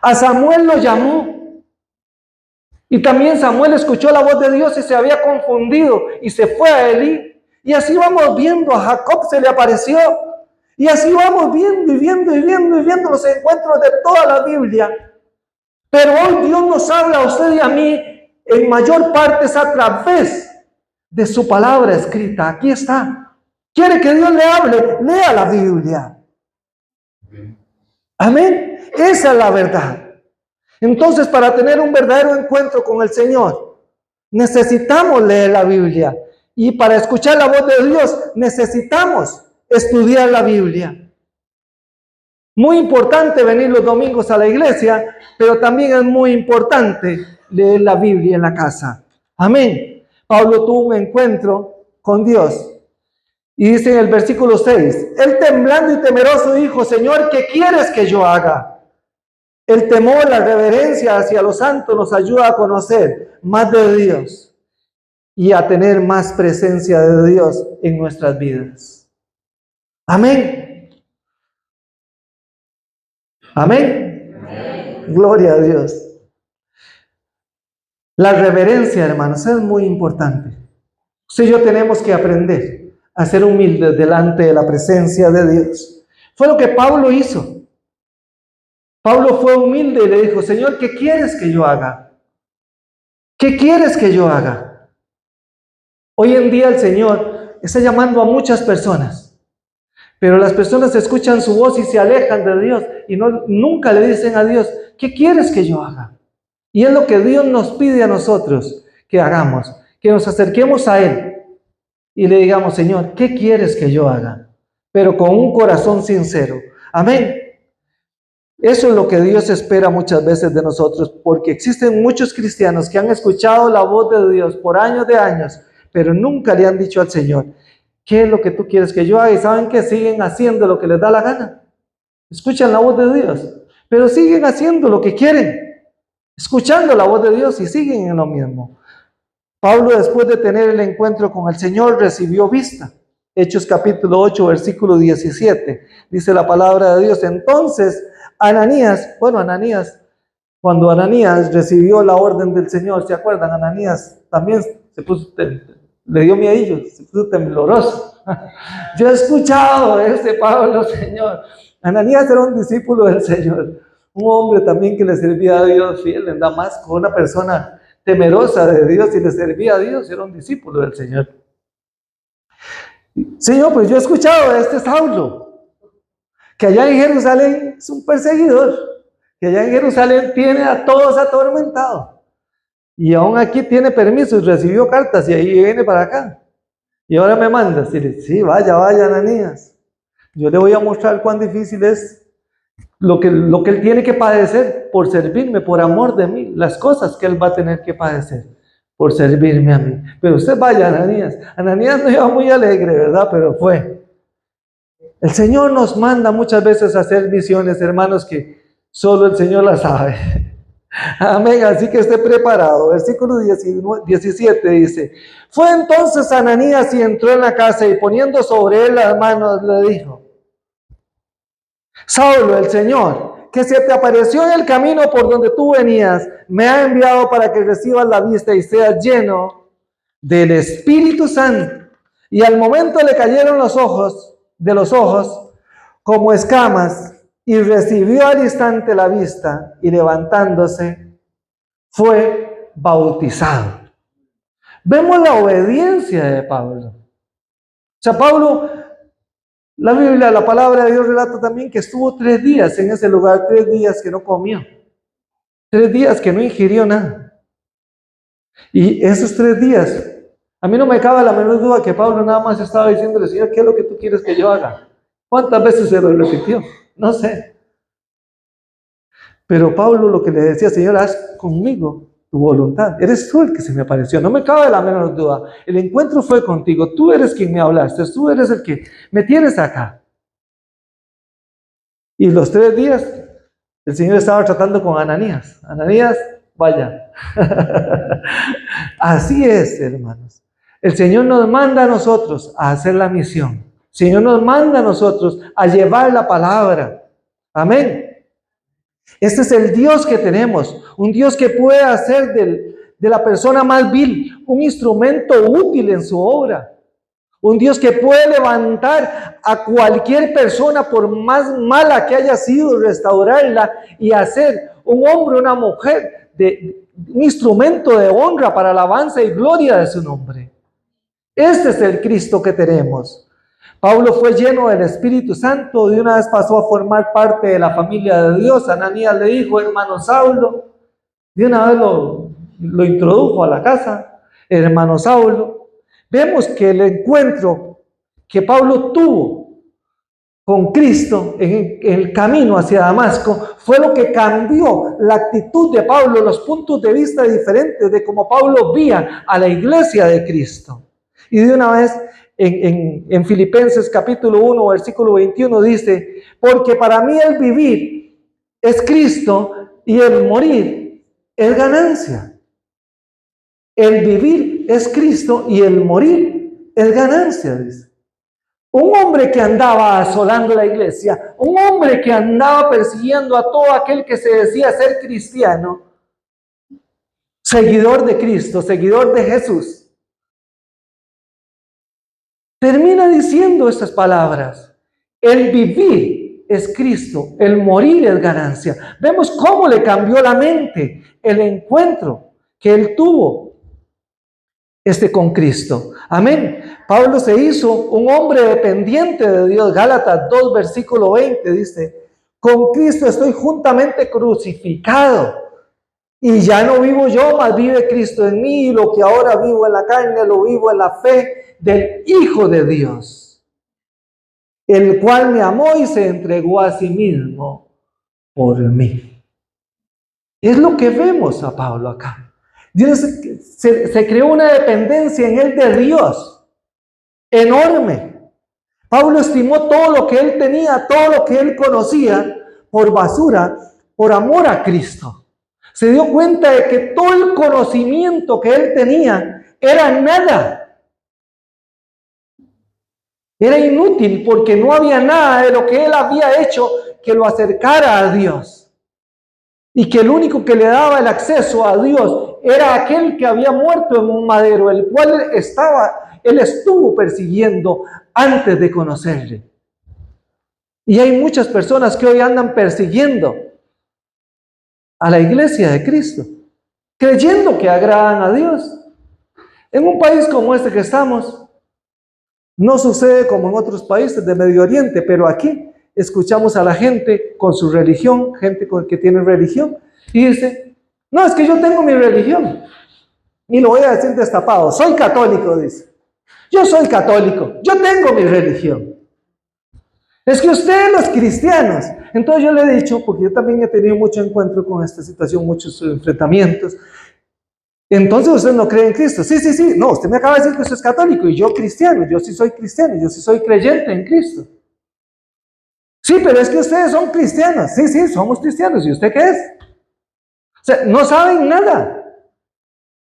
A Samuel lo llamó. Y también Samuel escuchó la voz de Dios y se había confundido y se fue a Elí. Y así vamos viendo, a Jacob se le apareció. Y así vamos viendo y viendo y viendo y viendo los encuentros de toda la Biblia. Pero hoy Dios nos habla a usted y a mí en mayor parte es a través de su palabra escrita. Aquí está. ¿Quiere que Dios le hable? Lea la Biblia. Amén. Esa es la verdad. Entonces, para tener un verdadero encuentro con el Señor, necesitamos leer la Biblia. Y para escuchar la voz de Dios, necesitamos estudiar la Biblia. Muy importante venir los domingos a la iglesia, pero también es muy importante leer la Biblia en la casa. Amén. Pablo tuvo un encuentro con Dios. Y dice en el versículo 6, él temblando y temeroso dijo, Señor, ¿qué quieres que yo haga? El temor, la reverencia hacia los santos nos ayuda a conocer más de Dios y a tener más presencia de Dios en nuestras vidas. Amén. Amén. Amén. Gloria a Dios. La reverencia, hermanos, es muy importante. Usted y yo tenemos que aprender a ser humildes delante de la presencia de Dios. Fue lo que Pablo hizo. Pablo fue humilde y le dijo, Señor, ¿qué quieres que yo haga? ¿Qué quieres que yo haga? Hoy en día el Señor está llamando a muchas personas, pero las personas escuchan su voz y se alejan de Dios y nunca le dicen a Dios, ¿qué quieres que yo haga? Y es lo que Dios nos pide a nosotros que hagamos, que nos acerquemos a Él y le digamos, Señor, ¿qué quieres que yo haga? Pero con un corazón sincero. Amén. Eso es lo que Dios espera muchas veces de nosotros, porque existen muchos cristianos que han escuchado la voz de Dios por años de años, pero nunca le han dicho al Señor, ¿qué es lo que tú quieres que yo haga? Y saben que siguen haciendo lo que les da la gana. Escuchan la voz de Dios, pero siguen haciendo lo que quieren, escuchando la voz de Dios y siguen en lo mismo. Pablo, después de tener el encuentro con el Señor, recibió vista. Hechos capítulo 8, versículo 17. Dice la palabra de Dios. Entonces, Ananías, cuando Ananías recibió la orden del Señor, ¿se acuerdan? Ananías también le dio miedillo, se puso tembloroso. Yo he escuchado de este Pablo, Señor. Ananías era un discípulo del Señor, un hombre también que le servía a Dios fiel en Damasco, una persona temerosa de Dios y le servía a Dios, era un discípulo del Señor. Señor, pues yo he escuchado de este Saulo, que allá en Jerusalén es un perseguidor, que allá en Jerusalén tiene a todos atormentados, y aún aquí tiene permiso y recibió cartas y ahí viene para acá, y ahora me manda, sí, vaya, Ananías, yo le voy a mostrar cuán difícil es lo que él tiene que padecer por servirme, por amor de mí, las cosas que él va a tener que padecer por servirme a mí. Pero usted vaya, Ananías. Ananías no iba muy alegre, ¿verdad? Pero fue. El Señor nos manda muchas veces a hacer misiones, hermanos, que solo el Señor las sabe. Amén, así que esté preparado. Versículo 17 dice, fue entonces Ananías y entró en la casa y poniendo sobre él las manos le dijo, Saulo, el Señor, que se te apareció en el camino por donde tú venías, me ha enviado para que recibas la vista y seas lleno del Espíritu Santo. Y al momento le cayeron de los ojos como escamas y recibió al instante la vista y levantándose fue bautizado. Vemos la obediencia de Pablo. O sea, Pablo, la Biblia, la palabra de Dios relata también que estuvo 3 días en ese lugar, 3 días que no comió, 3 días que no ingirió nada. Y esos 3 días, a mí no me cabe la menor duda que Pablo nada más estaba diciéndole, Señor, ¿qué es lo que tú quieres que yo haga? ¿Cuántas veces se lo repitió? No sé. Pero Pablo lo que le decía, Señor, haz conmigo tu voluntad. Eres tú el que se me apareció, no me cabe la menor duda. El encuentro fue contigo, tú eres quien me hablaste, tú eres el que me tienes acá. Y los 3 días, el Señor estaba tratando con Ananías. Ananías, vaya. Así es, hermanos. El Señor nos manda a nosotros a hacer la misión. El Señor nos manda a nosotros a llevar la palabra. Amén. Este es el Dios que tenemos, un Dios que puede hacer de la persona más vil un instrumento útil en su obra. Un Dios que puede levantar a cualquier persona, por más mala que haya sido, restaurarla y hacer un hombre, una mujer, un instrumento de honra para alabanza y gloria de su nombre. Este es el Cristo que tenemos. Pablo fue lleno del Espíritu Santo, de una vez pasó a formar parte de la familia de Dios. Ananías le dijo, hermano Saulo, de una vez lo introdujo a la casa, hermano Saulo. Vemos que el encuentro que Pablo tuvo con Cristo en el camino hacia Damasco fue lo que cambió la actitud de Pablo, los puntos de vista diferentes de cómo Pablo veía a la iglesia de Cristo. Y de una vez en Filipenses capítulo 1, versículo 21 dice, porque para mí el vivir es Cristo y el morir es ganancia. El vivir es Cristo y el morir es ganancia, dice. Un hombre que andaba asolando la iglesia, un hombre que andaba persiguiendo a todo aquel que se decía ser cristiano, seguidor de Cristo, seguidor de Jesús, termina diciendo estas palabras. El vivir es Cristo, el morir es ganancia. Vemos cómo le cambió la mente el encuentro que él tuvo con Cristo. Amén. Pablo se hizo un hombre dependiente de Dios. Gálatas 2, versículo 20 dice: con Cristo estoy juntamente crucificado, y ya no vivo yo, mas vive Cristo en mí, y lo que ahora vivo en la carne, lo vivo en la fe del Hijo de Dios, el cual me amó y se entregó a sí mismo por mí. Es lo que vemos a Pablo acá. Dios se creó una dependencia en él de Dios enorme. Pablo estimó todo lo que él tenía, todo lo que él conocía, por basura, por amor a Cristo. Se dio cuenta de que todo el conocimiento que él tenía era nada. Era inútil porque no había nada de lo que él había hecho que lo acercara a Dios. Y que el único que le daba el acceso a Dios era aquel que había muerto en un madero, el cual él estuvo persiguiendo antes de conocerle. Y hay muchas personas que hoy andan persiguiendo a la iglesia de Cristo, creyendo que agradan a Dios. En un país como este que estamos, no sucede como en otros países de Medio Oriente, pero aquí escuchamos a la gente con su religión, gente que tiene religión, y dice: no, es que yo tengo mi religión. Y lo voy a decir destapado: soy católico, dice. Yo soy católico, yo tengo mi religión. Es que ustedes los cristianos. Entonces yo le he dicho, porque yo también he tenido mucho encuentro con esta situación, muchos enfrentamientos. Entonces usted no cree en Cristo. Sí. No, usted me acaba de decir que usted es católico y yo cristiano. Yo sí soy cristiano, yo sí soy creyente en Cristo. Sí, pero es que ustedes son cristianos. Sí, somos cristianos. ¿Y usted qué es? O sea, no saben nada.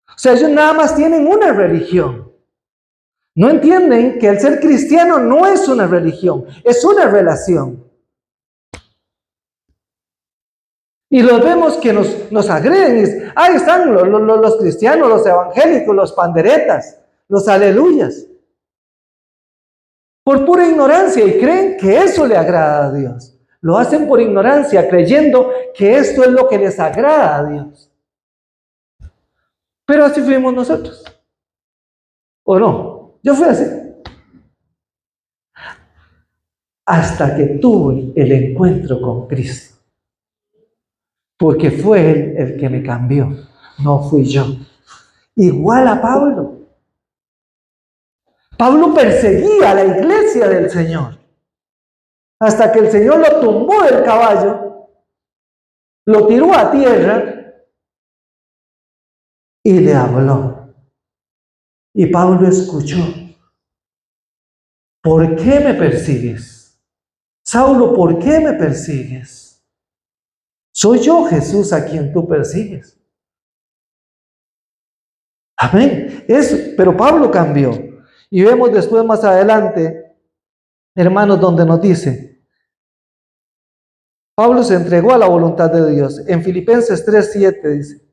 O sea, ellos nada más tienen una religión. No entienden que el ser cristiano no es una religión, es una relación. Y los vemos que nos agreden. Ahí están los cristianos, los evangélicos, los panderetas, los aleluyas. Por pura ignorancia, y creen que eso le agrada a Dios. Lo hacen por ignorancia, creyendo que esto es lo que les agrada a Dios. Pero así fuimos nosotros. ¿O no? Yo fui así. Hasta que tuve el encuentro con Cristo. Porque fue Él el que me cambió, no fui yo. Igual a Pablo. Pablo perseguía a la iglesia del Señor. Hasta que el Señor lo tumbó del caballo, lo tiró a tierra y le habló. Y Pablo escuchó: ¿por qué me persigues? Saulo, ¿por qué me persigues? Soy yo, Jesús, a quien tú persigues. Amén. Pero Pablo cambió. Y vemos después más adelante, hermanos, donde nos dice: Pablo se entregó a la voluntad de Dios. En Filipenses 3:7 dice: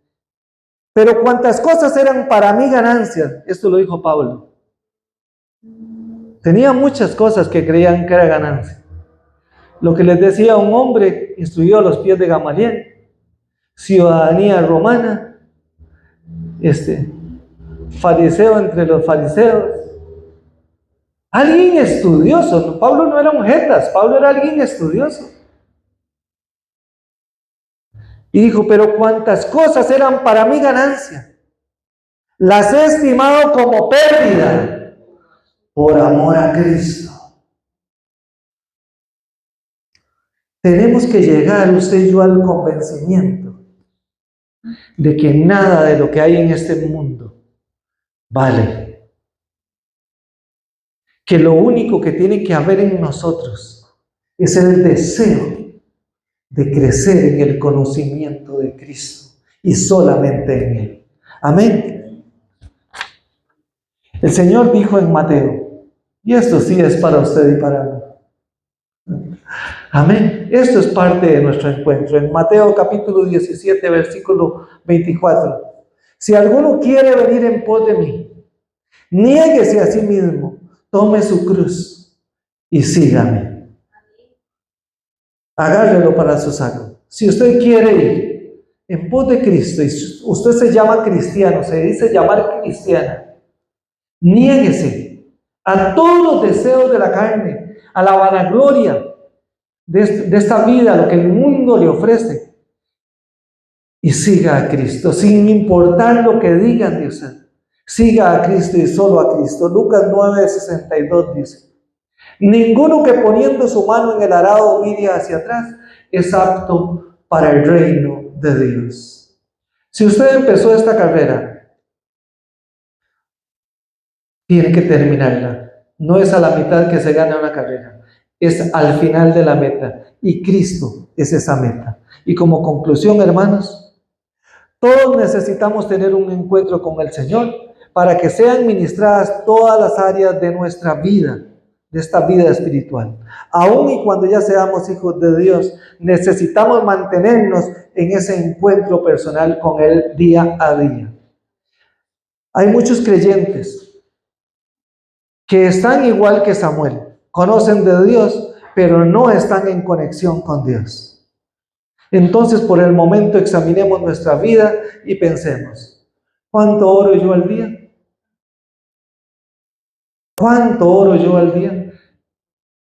pero cuantas cosas eran para mí ganancias, esto lo dijo Pablo. Tenía muchas cosas que creían que era ganancia. Lo que les decía un hombre instruido a los pies de Gamaliel: ciudadanía romana, fariseo entre los fariseos, alguien estudioso. Pablo no era un jetas, Pablo era alguien estudioso. Y dijo: pero cuantas cosas eran para mí ganancia, las he estimado como pérdida por amor a Cristo. Tenemos que llegar, usted y yo, al convencimiento de que nada de lo que hay en este mundo vale. Que lo único que tiene que haber en nosotros es el deseo de crecer en el conocimiento de Cristo y solamente en Él. Amén. El Señor dijo en Mateo, y esto sí es para usted y para mí. Amén. Esto es parte de nuestro encuentro. En Mateo capítulo 17, versículo 24. Si alguno quiere venir en pos de mí, niéguese a sí mismo, tome su cruz y sígame. Agárrelo para su saco. Si usted quiere ir en pos de Cristo y usted se llama cristiano, se dice llamar cristiana, Niéguese a todos los deseos de la carne, a la vanagloria de esta vida, lo que el mundo le ofrece, y siga a Cristo, sin importar lo que digan de usted. Siga a Cristo y solo a Cristo. Lucas 9:62 dice: ninguno que poniendo su mano en el arado mire hacia atrás es apto para el reino de Dios. Si usted empezó esta carrera, tiene que terminarla. No es a la mitad que se gana una carrera, es al final de la meta. Y Cristo es esa meta. Y como conclusión, hermanos, todos necesitamos tener un encuentro con el Señor para que sean ministradas todas las áreas de nuestra vida, de esta vida espiritual. Aún y cuando ya seamos hijos de Dios, necesitamos mantenernos en ese encuentro personal con Él día a día. Hay muchos creyentes que están igual que Samuel, conocen de Dios, pero no están en conexión con Dios. Entonces, por el momento, examinemos nuestra vida y pensemos: ¿cuánto oro yo al día? ¿Cuánto oro yo al día?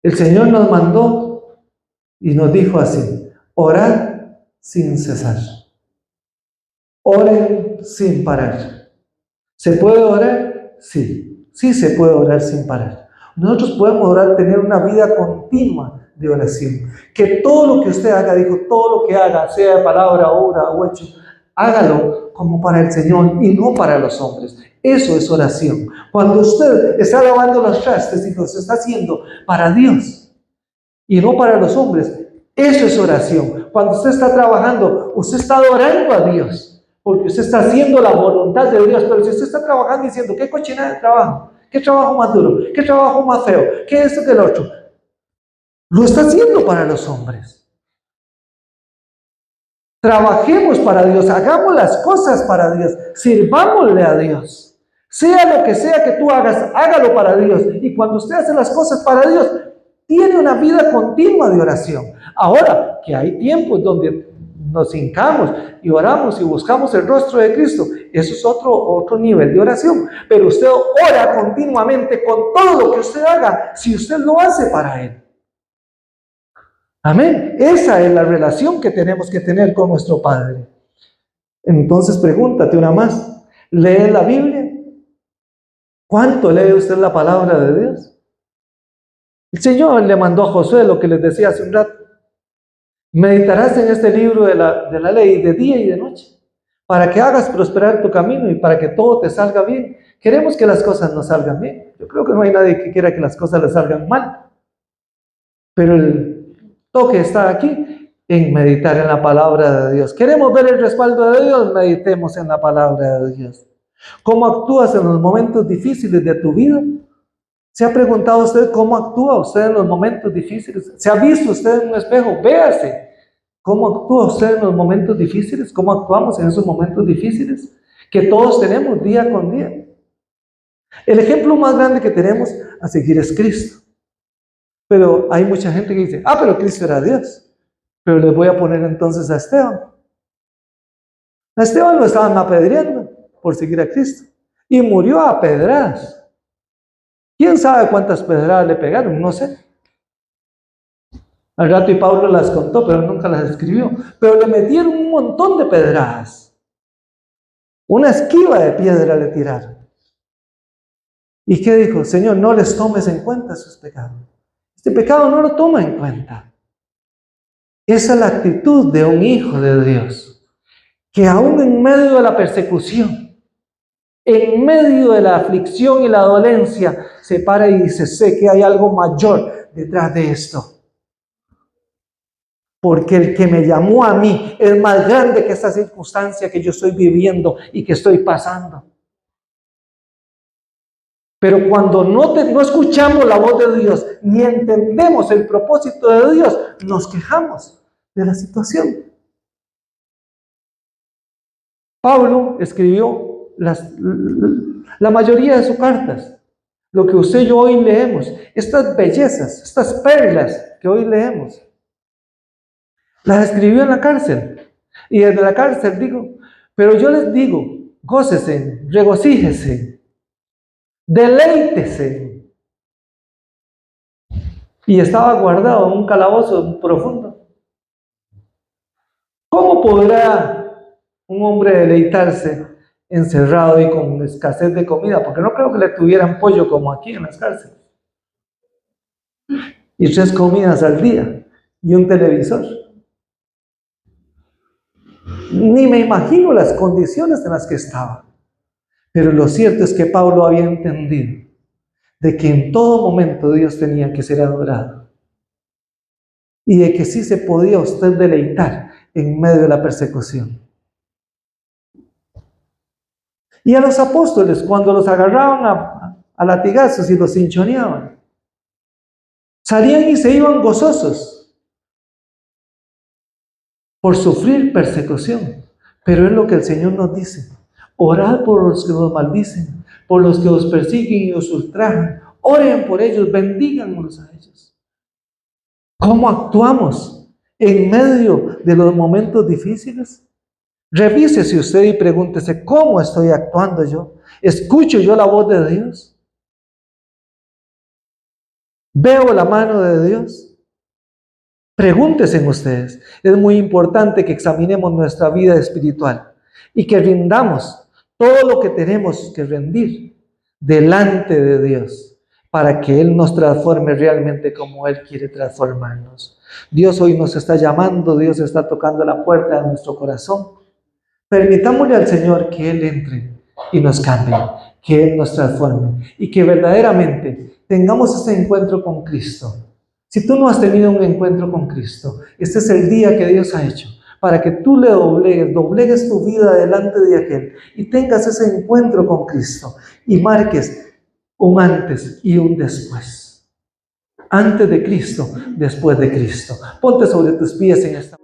El Señor nos mandó y nos dijo así: orad sin cesar. Oren sin parar. ¿Se puede orar? Sí, sí se puede orar sin parar. Nosotros podemos orar, tener una vida continua de oración. Que todo lo que usted haga, dijo, todo lo que haga, sea de palabra, obra o hecho, hágalo como para el Señor y no para los hombres. Eso es oración. Cuando usted está lavando los trastes, dijo, se está haciendo para Dios y no para los hombres. Eso es oración. Cuando usted está trabajando, usted está adorando a Dios, porque usted está haciendo la voluntad de Dios. Pero si usted está trabajando diciendo, ¿qué cochina de trabajo? ¿Qué trabajo más duro? ¿Qué trabajo más feo? ¿Qué esto que el otro? Lo está haciendo para los hombres. Trabajemos para Dios, hagamos las cosas para Dios, sirvámosle a Dios. Sea lo que sea que tú hagas, hágalo para Dios. Y cuando usted hace las cosas para Dios, tiene una vida continua de oración. Ahora, que hay tiempos donde nos hincamos y oramos y buscamos el rostro de Cristo, eso es otro nivel de oración. Pero usted ora continuamente con todo lo que usted haga, si usted lo hace para Él. Amén. Esa es la relación que tenemos que tener con nuestro Padre. Entonces pregúntate una más. ¿Lee la Biblia? ¿Cuánto lee usted la palabra de Dios? El Señor le mandó a Josué lo que les decía hace un rato. Meditarás en este libro de la ley de día y de noche, para que hagas prosperar tu camino y para que todo te salga bien. Queremos que las cosas nos salgan bien. Yo creo que no hay nadie que quiera que las cosas le salgan mal. Pero el toque está aquí en meditar en la palabra de Dios. ¿Queremos ver el respaldo de Dios? Meditemos en la palabra de Dios. ¿Cómo actúas en los momentos difíciles de tu vida? ¿Se ha preguntado usted cómo actúa usted en los momentos difíciles? ¿Se ha visto usted en un espejo? Véase. ¿Cómo actúa usted en los momentos difíciles? ¿Cómo actuamos en esos momentos difíciles que todos tenemos día con día? El ejemplo más grande que tenemos a seguir es Cristo. Pero hay mucha gente que dice, pero Cristo era Dios. Pero les voy a poner entonces a Esteban. A Esteban lo estaban apedreando por seguir a Cristo. Y murió a pedradas. ¿Quién sabe cuántas pedradas le pegaron? No sé. Al rato y Pablo las contó, pero nunca las escribió. Pero le metieron un montón de pedradas. Una esquiva de piedra le tiraron. ¿Y qué dijo? Señor, no les tomes en cuenta sus pecados. Este pecado no lo toma en cuenta. Esa es la actitud de un hijo de Dios, que aún en medio de la persecución, en medio de la aflicción y la dolencia, se para y dice, sé que hay algo mayor detrás de esto. Porque el que me llamó a mí es más grande que esta circunstancia que yo estoy viviendo y que estoy pasando. Pero cuando no escuchamos la voz de Dios, ni entendemos el propósito de Dios, nos quejamos de la situación. Pablo escribió la mayoría de sus cartas, lo que usted y yo hoy leemos, estas bellezas, estas perlas que hoy leemos, las escribió en la cárcel. Y desde la cárcel digo, pero yo les digo, gócesen, regocíjese, Deleítese. Y estaba guardado en un calabozo profundo. ¿Cómo podrá un hombre deleitarse encerrado y con escasez de comida? Porque no creo que le tuvieran pollo como aquí en las cárceles. Y 3 comidas al día y un televisor. Ni me imagino las condiciones en las que estaba. Pero lo cierto es que Pablo había entendido de que en todo momento Dios tenía que ser adorado. Y de que sí se podía usted deleitar en medio de la persecución. Y a los apóstoles, cuando los agarraban a latigazos y los hinchoneaban, salían y se iban gozosos por sufrir persecución. Pero es lo que el Señor nos dice: orad por los que los maldicen, por los que os persiguen y os ultrajan. Oren por ellos, bendíganlos a ellos. ¿Cómo actuamos en medio de los momentos difíciles? Revísese usted y pregúntese: ¿cómo estoy actuando yo? ¿Escucho yo la voz de Dios? ¿Veo la mano de Dios? Pregúntense en ustedes. Es muy importante que examinemos nuestra vida espiritual y que rindamos todo lo que tenemos que rendir delante de Dios para que Él nos transforme realmente como Él quiere transformarnos. Dios hoy nos está llamando, Dios está tocando la puerta de nuestro corazón. Permitámosle al Señor que Él entre y nos cambie, que Él nos transforme y que verdaderamente tengamos ese encuentro con Cristo. Si tú no has tenido un encuentro con Cristo, este es el día que Dios ha hecho para que tú le doblegues tu vida delante de aquel y tengas ese encuentro con Cristo y marques un antes y un después. Antes de Cristo, después de Cristo. Ponte sobre tus pies en esta